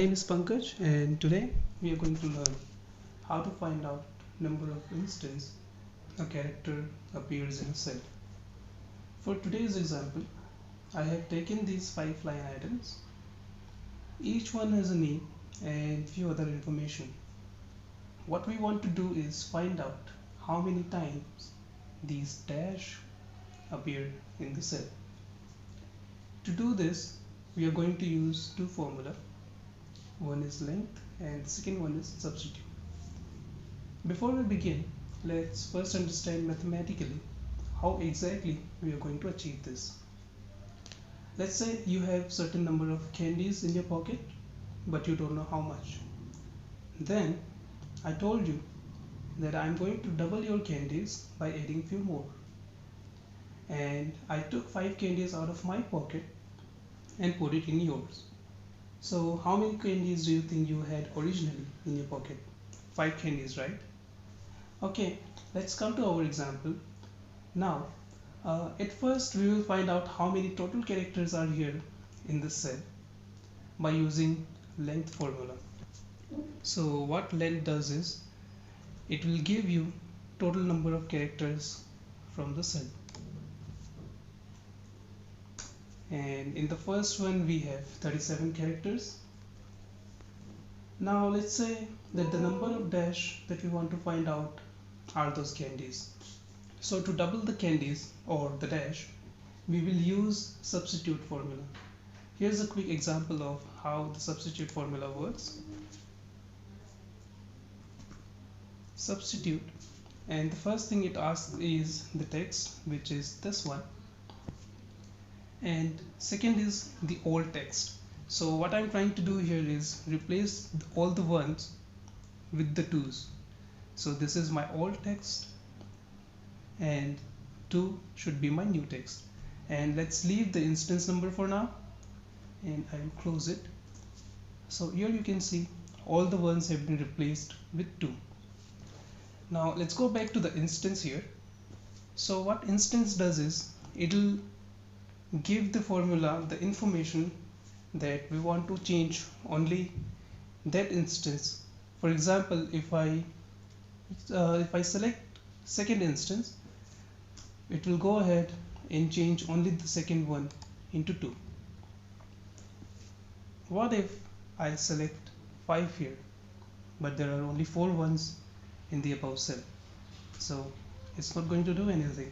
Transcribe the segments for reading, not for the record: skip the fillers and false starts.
name is Pankaj, and today we are going to learn how to find out number of instances a character appears in a cell. For today's example, I have taken these 5 line items. Each one has a name and few other information. What we want to do is find out how many times these dash appear in the cell. To do this, we are going to use two formulas. One is length and the second one is substitute. Before we begin, let's first understand mathematically how exactly we are going to achieve this. Let's say you have certain number of candies in your pocket, but you don't know how much. Then I told you that I'm going to double your candies by adding few more. And I took 5 candies out of my pocket and put it in yours. So how many candies do you think you had originally in your pocket? 5 candies, right? Okay, let's come to our example. Now, at first we will find out how many total characters are here in this cell by using length formula. So what length does is, it will give you total number of characters from the cell. And in the first one we have 37 characters. Now let's say that the number of dash that we want to find out are those candies. So to double the candies or the dash, we will use substitute formula. Here's a quick example of how the substitute formula works. Substitute, and the first thing it asks is the text, which is this one, and second is the old text. So what I'm trying to do here is replace all the ones with the twos. So this is my old text and 2 should be my new text. And let's leave the instance number for now, and I will close it. So here you can see all the ones have been replaced with 2. Now let's go back to the instance here. So what instance does is, it will give the formula the information that we want to change only that instance. For example, if I select second instance, it will go ahead and change only the second one into 2. What if I select 5 here, but there are only 4 ones in the above cell? So it's not going to do anything.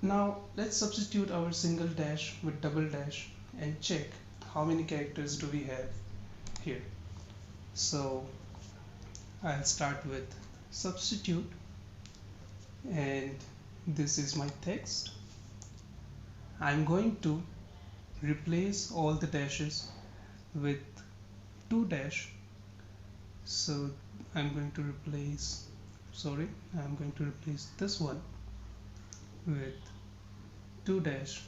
Now let's substitute our single dash with double dash and check how many characters do we have here. So I'll start with substitute, and this is my text. I'm going to replace all the dashes with 2 dash. So I'm going to replace this one with 2 dash,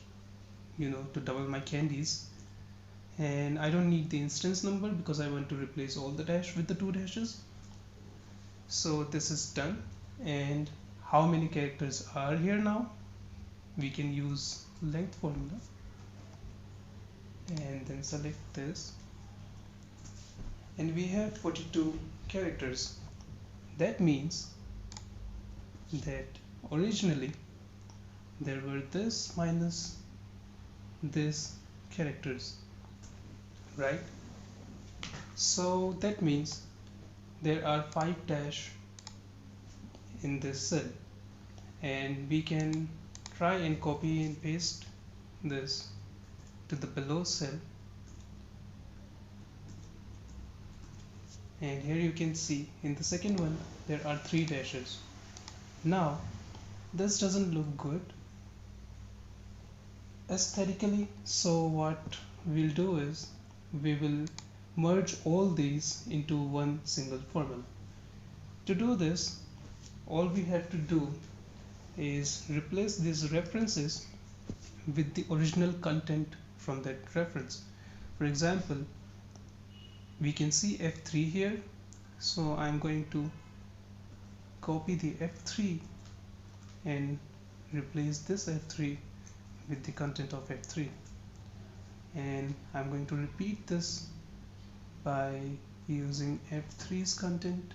to double my candies. And I don't need the instance number because I want to replace all the dash with the 2 dashes. So this is done. And how many characters are here now? We can use length formula and then select this, and we have 42 characters. That means that originally there were this minus this characters, right? So that means there are 5 dash in this cell, and we can try and copy and paste this to the below cell. And here you can see in the second one there are 3 dashes. Now this doesn't look good aesthetically, so what we'll do is we will merge all these into one single formula. To do this, all we have to do is replace these references with the original content from that reference. For example, we can see F3 here, so I'm going to copy the F3 and replace this F3 with the content of F3. and I'm going to repeat this by using F3's content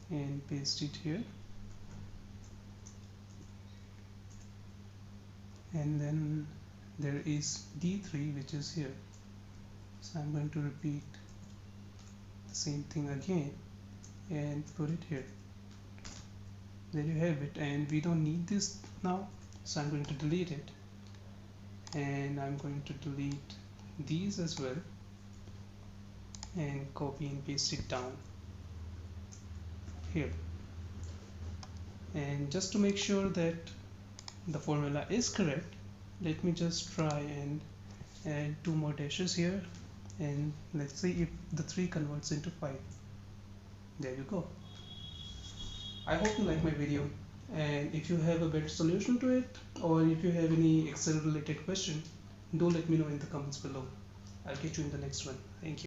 and paste it here, and then there is D3 which is here, so I'm going to repeat the same thing again and put it here. There you have it, and we don't need this now, so I'm going to delete it, and I'm going to delete these as well and copy and paste it down here. And just to make sure that the formula is correct, let me just try and add 2 more dashes here, and let's see if the 3 converts into 5. There you go. I hope you like my video, and if you have a better solution to it, or if you have any Excel related question, do let me know in the comments below. I'll catch you in the next one. Thank you.